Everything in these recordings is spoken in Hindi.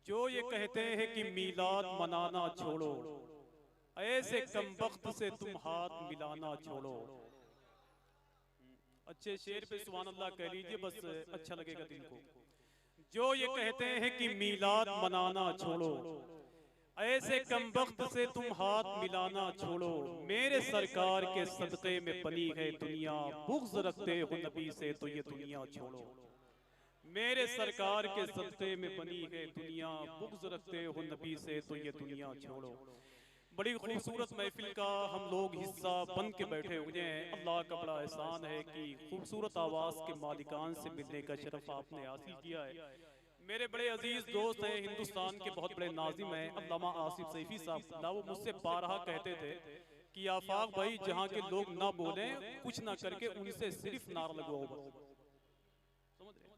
जो ये कहते हैं कि मीलाद मनाना छोड़ो, ऐसे कमबख्त से तुम हाथ मिलाना छोड़ो। अच्छे शेर पे सुभान अल्लाह कह लीजिए, बस अच्छा लगेगा दिल को। जो ये कहते हैं कि मीलाद मनाना छोड़ो, ऐसे कमबख्त से तुम हाथ मिलाना छोड़ो। मेरे सरकार के सदक़े में बनी है दुनिया, बुग़्ज़ रखते हो नबी से तो ये दुनिया छोड़ो। मेरे सरकार के सदक़े में बनी है दुनिया, बुग़्ज़ रखते हो नबी से तो ये दुनिया छोड़ो। बड़ी खूबसूरत महफिल का हम लोग हिस्सा बन के बैठे हुए हैं। अल्लाह का बड़ा एहसान है कि खूबसूरत आवाज़ के मालिकान से मिलने का शरफ आपने हासिल किया है। मेरे बड़े अजीज दोस्त हैं, हिंदुस्तान के बहुत बड़े नाज़िम हैं, अल्लामा आसिफ सैफी साहब। वो मुझसे बारहा कहते थे कि आफाक भाई, जहाँ के लोग ना बोलें कुछ ना करके उनसे सिर्फ नारा लगवाओ। समझ रहे?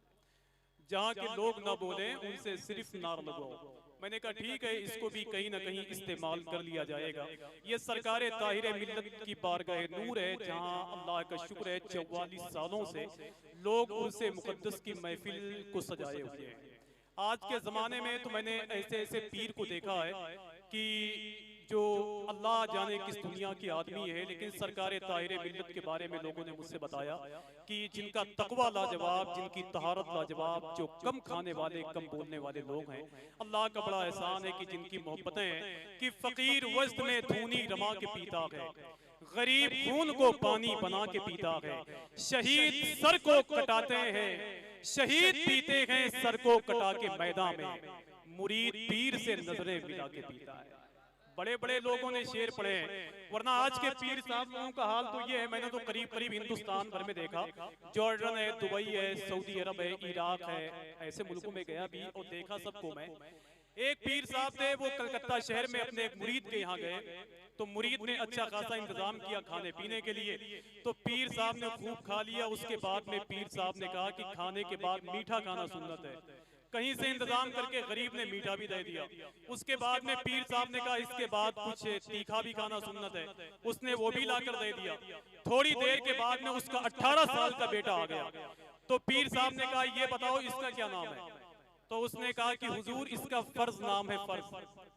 जहाँ के लोग ना बोलें उनसे सिर्फ नारा लगवाओ। मैंने कहा ठीक है, इसको भी कहीं ना कहीं इस्तेमाल कर लिया जाएगा। ये सरकार ताहिर मिल्लत की बारगाह नूर है, जहाँ अल्लाह का शुक्र है 44 सालों से लोग उनसे मुकद्दस की महफिल को सजाए हुए हैं। आज के ज़माने में तो मैंने ऐसे ऐसे पीर को देखा है कि जो अल्लाह जाने किस दुनिया की आदमी है, लेकिन सरकार ताहिर मिल्लत के बारे में लोगों ने मुझसे बताया कि जिनका तकवा लाजवाब, जिनकी तहारत लाजवाब, जो कम खाने वाले कम बोलने वाले लोग हैं। अल्लाह का बड़ा एहसान है कि जिनकी मोहब्बतें हैं कि फ़कीर वज़्द में धूनी रमा के पीता है, गरीब खून को पानी बना के पीता है, शहीद सर को कटाते हैं, शहीद पीते हैं सर को कटा के मैदान में, मुरीद पीर से नजरें मिला के पीता है। बड़े बड़े लोगों ने शेर पढ़े हैं, वरना आज के पीर साहब लोगों का हाल तो ये है। मैंने तो करीब करीब हिंदुस्तान भर में देखा, जॉर्डन है, दुबई है, सऊदी अरब है, इराक है, ऐसे मुल्कों में गया भी और देखा सबको मैं। एक पीर साहब थे, वो कलकत्ता शहर में अपने एक मुरीद के यहाँ गए, तो मुरीद ने अच्छा खासा इंतजाम किया खाने पीने के लिए, तो पीर साहब ने खूब खा लिया। उसके बाद में पीर साहब ने कहा कि खाने के बाद मीठा खाना सुन्नत है। कहीं से इंतजाम करके गरीब ने मीठा भी दे दिया। उसके बाद में पीर साहब ने कहा इसके बाद कुछ तीखा भी खाना सुन्नत है, उसने वो भी लाकर दे दिया। थोड़ी देर के बाद में उसका 18 साल का बेटा आ गया, तो पीर साहब ने कहा ये बताओ इसका क्या नाम है? तो उसने कहा कि हुजूर इसका फर्ज नाम है, फर्ज।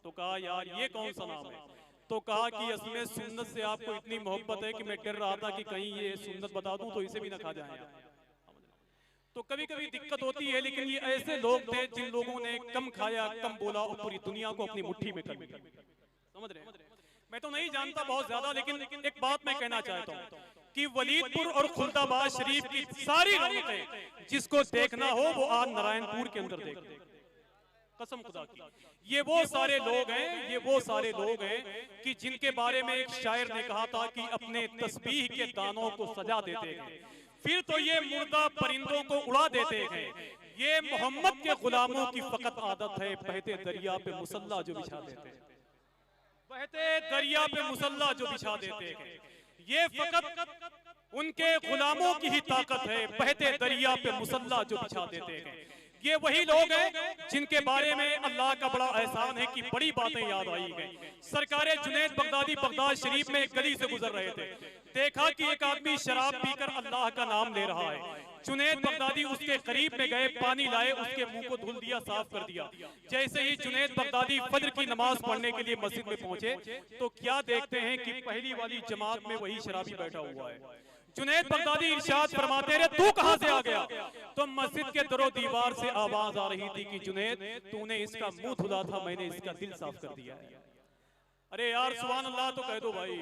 तो कहा यार ये कौन सा नाम है? तो कहा कि इसमें सुन्नत से आपको इतनी मोहब्बत है कि मैं डर रहा था कि कहीं ये सुन्नत बता दूं तो इसे भी ना खा जाए। तो कभी कभी दिक्कत होती है, लेकिन ये ऐसे लोग थे जिन लोगों ने कम खाया, कम बोला और पूरी दुनिया को अपनी मुट्ठी में कर लिया। समझ रहे हैं? मैं तो नहीं जानता बहुत ज्यादा, लेकिन एक बात मैं कहना चाहता हूँ कि वलीदपुर और खुलदाबाद शरीफ की सारी रौनकें जिसको देखना हो वो आज नारायणपुर के अंदर देख, कसम खुदा की। ये वो सारे लोग हैं, ये वो सारे लोग हैं कि जिनके बारे में एक शायर ने कहा था कि अपने तस्बीह के दानों को सजा देते हैं, फिर तो ये मुर्दा परिंदों को उड़ा देते हैं। ये मोहम्मद के गुलामों की फकत आदत है, बहते दरिया पे मुसल्ला जो बिछा देते हैं, बहते दरिया पे मुसल्ला जो बिछा देते हैं। ये फकत उनके गुलामों की ही ताकत है, बहते दरिया पे मुसल्ला जो बिछा देते हैं। ये वही लोग हैं जिनके बारे में अल्लाह का बड़ा एहसान है कि बड़ी बातें याद आई गई। सरकारे जुनैद बगदादी बगदाद शरीफ में एक गली से गुजर रहे थे, देखा कि एक आदमी शराब पीकर अल्लाह का नाम ले रहा है। जुनैद बगदादी उसके करीब में गए, पानी लाए, उसके मुंह को धुल दिया, साफ कर दिया। जैसे ही जुनैद बगदादी फज्र की नमाज पढ़ने के लिए मस्जिद में पहुंचे तो क्या देखते हैं कि पहली वाली जमात में वही शराबी बैठा हुआ है। जुनैद बगदादी इरशाद फरमाते रहे तू कहां से आ गया? तो मस्जिद के दरो दीवार से आवाज आ रही थी कि जुनैद तूने इसका मुंह धुला था, मैंने इसका दिल साफ कर दिया है। अरे यार सुभान अल्लाह तो कह दो भाई,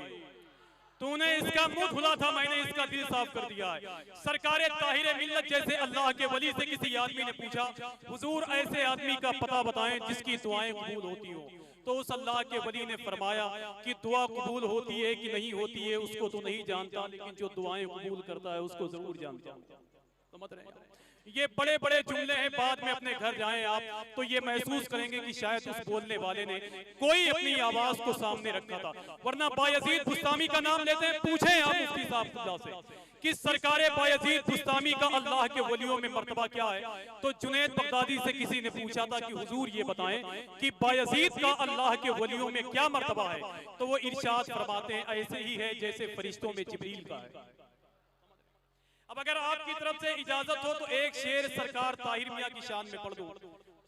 तूने इसका मुंह धुला था, मैंने इसका दिल साफ कर दिया है। सरकारे ताहिर मिल्लत जैसे अल्लाह के वली से किसी आदमी ने पूछा हुजूर ऐसे आदमी का पता बताएं जिसकी दुआएं कबूल होती हो। तो उस अल्लाह के वली ने फरमाया कि दुआ कबूल होती है कि नहीं होती है उसको तो नहीं जानता, लेकिन जो दुआएं कबूल करता है उसको जरूर जानता हूं। समझ रहे हैं? ये बड़े बड़े जुमले हैं, बाद में अपने घर जाएं आप तो ये महसूस करेंगे कि शायद उस बोलने वाले ने कोई अपनी आवाज को सामने रखा था। वरना बायजीद बुस्तामी का नाम लेते हैं, पूछें आप मुफ्ती साहब से कि सरकारे बायजीद बुस्तामी का अल्लाह के वलियों में मर्तबा क्या है। तो जुनैद बगदादी से किसी ने पूछा था कि हुजूर ये बताएं कि बायजीद का अल्लाह के वलियों में क्या मर्तबा है। तो वो इरशाद फरमाते हैं ऐसे ही है जैसे फरिश्तों में जिब्रील का है। अब अगर आपकी तरफ से इजाजत हो तो एक शेर सरकार ताहिर मियां की शान में पढ़ दूं।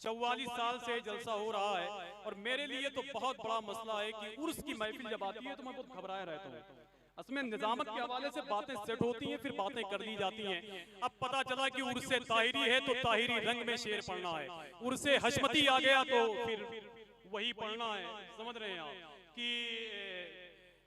44 साल से जलसा हो रहा है और मेरे लिए तो बहुत बड़ा मसला है कि उर्स की महफिल जब आती है तो मैं बहुत घबराया रहता हूँ। असमें निजामत के हवाले से बातें सेट होती हैं, फिर बातें कर ली जाती हैं। अब पता चला कि उर्से ताहिरी है तो ताहिरी रंग में शेर पढ़ना है, उर्से हशमती आ गया तो फिर वही पढ़ना है। समझ रहे हैं आप कि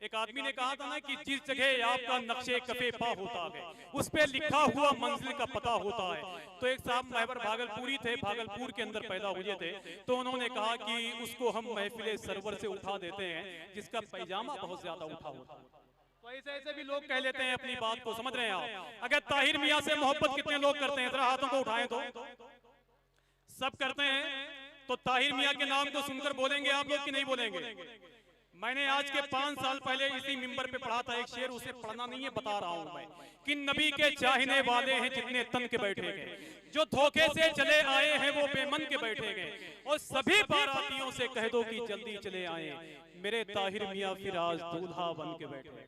एक आदमी ने कहा था ना कि जिस जगह आपका नक्शे कफे पा होता है उस पे लिखा हुआ मंजिल का पता होता है। तो एक साहब महबर भागलपुरी थे, भागलपुर के अंदर पैदा हुए थे, तो उन्होंने कहा कि उसको हम महफिल सरवर से उठा देते हैं जिसका पैजामा बहुत ज्यादा उठा होता है। तो ऐसे भी लोग कह लेते हैं अपनी बात को। समझ रहे हैं आप? अगर ताहिर मियां से मोहब्बत कितने लोग करते हैं, जरा हाथों को उठाएं तो। सब करते हैं। तो ताहिर मियां के नाम को सुनकर बोलेंगे आप लोग कि नहीं बोलेंगे? मैंने आज के 5 साल पहले इसी मिंबर पे पढ़ा था एक शेर, उसे पढ़ना नहीं है, बता रहा हूं मैं कि नबी के चाहने वाले हैं जितने तन के बैठे गए, जो धोखे से चले आए हैं वो बेमन के बैठे गए, और सभी बारातियों से कह दो कि जल्दी चले आए, मेरे ताहिर मियां फिर आज दूल्हा बन के बैठे।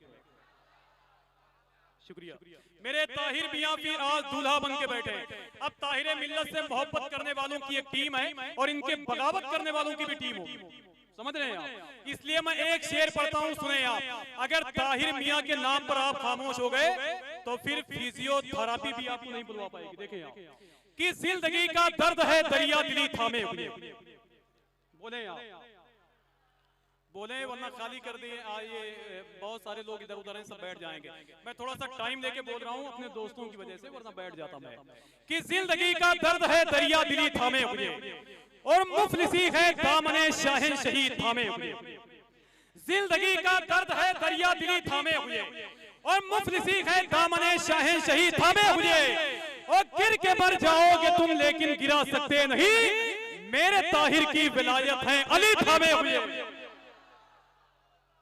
शुक्रिया। मेरे ताहिर मियां फिर आज दूल्हा बन के बैठे। अब ताहिर मिल्लत से मोहब्बत करने वालों की एक टीम है और इनके बगावत करने वालों की भी टीम होगी। समझ रहे हैं आप? इसलिए मैं एक शेर पढ़ता हूं, सुने आप। अगर ताहिर मियां के नाम पर आप खामोश हो गए तो फिर फिजियोथेरेपी भी आपको नहीं बुलवा पाएगी। देखें आप कि जिंदगी का दर्द है दरिया दिली थामे हुए। बोले आप, बोले वरना खाली कर दिए। आइए, बहुत सारे लोग इधर उधर हैं, सब बैठ जाएंगे। मैं थोड़ा सा टाइम लेके बोल रहा हूँ अपने दोस्तों की वजह से, वरना बैठ जाता मैं। कि जिंदगी का दर्द है दरिया दिली थामे हुए और मुफलिसी है दामने शाहिन शहीद थामे हुए। जिंदगी का दर्द है दरिया दिली थामे हुए और मुफलिसी है दामने शाहिन शहीद थामे हुए। और गिर के मर जाओगे तुम लेकिन गिरा सकते नहीं, मेरे ताहिर की विलायत है अली थामे हुए।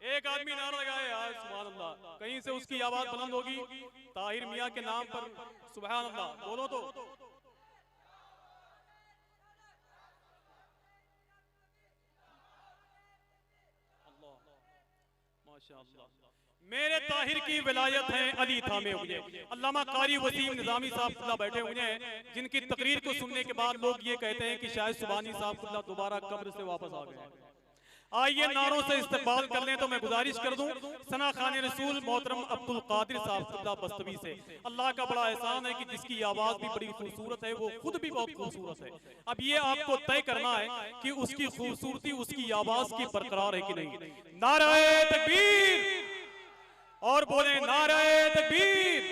एक आदमी नारा लगाए यार सुभान अल्लाह, कहीं से उसकी आवाज बुलंद होगी ताहिर मियां के नाम पर। सुभान अल्लाह बोलो तो। अल्लाह माशाअल्लाह, मेरे ताहिर की विलायत है अली थामे हुए। अल्लामा कारी वसीम निजामी साहब बैठे हुए हैं, जिनकी तकरीर को सुनने के बाद लोग ये कहते हैं कि शायद सुबानी साहब दोबारा कब्र से वापस आ गए। आइए नारों से इस्तकबाल कर लें। तो मैं गुजारिश कर दूं सना खान रसूल मोहतरम अब्दुल कादिर साहब बस्तवी से। अल्लाह का बड़ा एहसान है कि जिसकी आवाज भी बड़ी खूबसूरत है, वो खुद भी बहुत खूबसूरत है। अब ये आपको तय करना है कि उसकी खूबसूरती उसकी आवाज की बरकरार है कि नहीं। नारे तकबीर और बोले नारे तकबीर।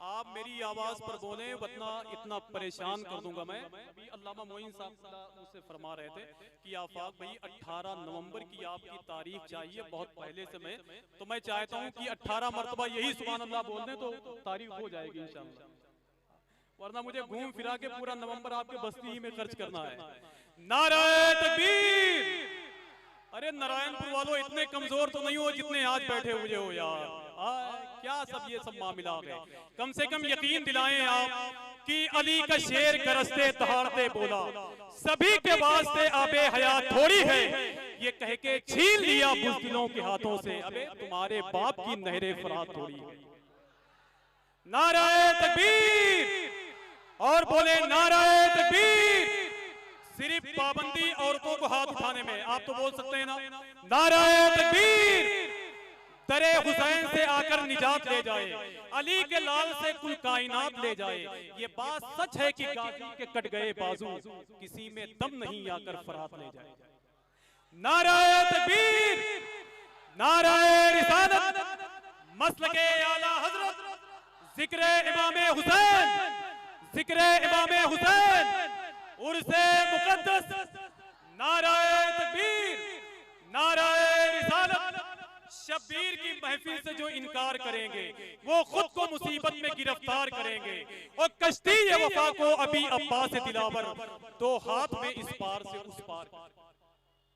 आप मेरी आवाज पर बोले वरना इतना परेशान कर दूंगा मैं। अभी अल्लामा मोइन साहब मुझसे फरमा रहे थे कि आफाक भाई 18 नवंबर की आपकी तारीख चाहिए बहुत पहले से मैं, तो मैं चाहता हूं कि 18 मरतबा यही सुभान अल्लाह बोल दें तो तारीख हो जाएगी इंशाअल्लाह, वरना मुझे घूम फिरा के पूरा नवंबर आपके बस्ती में खर्च करना है। नारे तकबीर। अरे नारायणपुर वालों इतने कमजोर तो नहीं हो जितने आज बैठे हुए हो यार। क्या सब ये सब मामला है। कम से कम यकीन दिलाएं आप कि अली का शेर गरजते दहाड़ते बोला, सभी के वास्ते आबे हयात थोड़ी है, ये कह के छीन लिया बुज़दिलों के हाथों से, अबे तुम्हारे बाप की नहरे फरात थोड़ी है। नारे तकबीर और बोले नारे तकबीर। सिर्फ पाबंदी औरतों को हाथ उठाने में, आप तो बोल सकते हैं ना नारे तकबीर। दरे हुसैन से आकर निजात ले जाए, अली के लाल से कुल कायनात ले जाए। ये बात सच है कि गाजी के कट गए बाजू, किसी में दम नहीं आकर फरात ले जाए। नारे तकबीर, नारे रिसालत, मसलके आला हजरत, जिक्र इमामे हुसैन, जिक्र इमामे हुसैन, उर्से मुकद्दस, नारे तकबीर, नारे रिसालत। शब्बीर की महफिल से जो इनकार करेंगे वो खुद को मुसीबत में गिरफ्तार करेंगे। और कश्ती ये वफा को अभी अब्बास दिलावर, दो हाथ में इस पार से उस पार।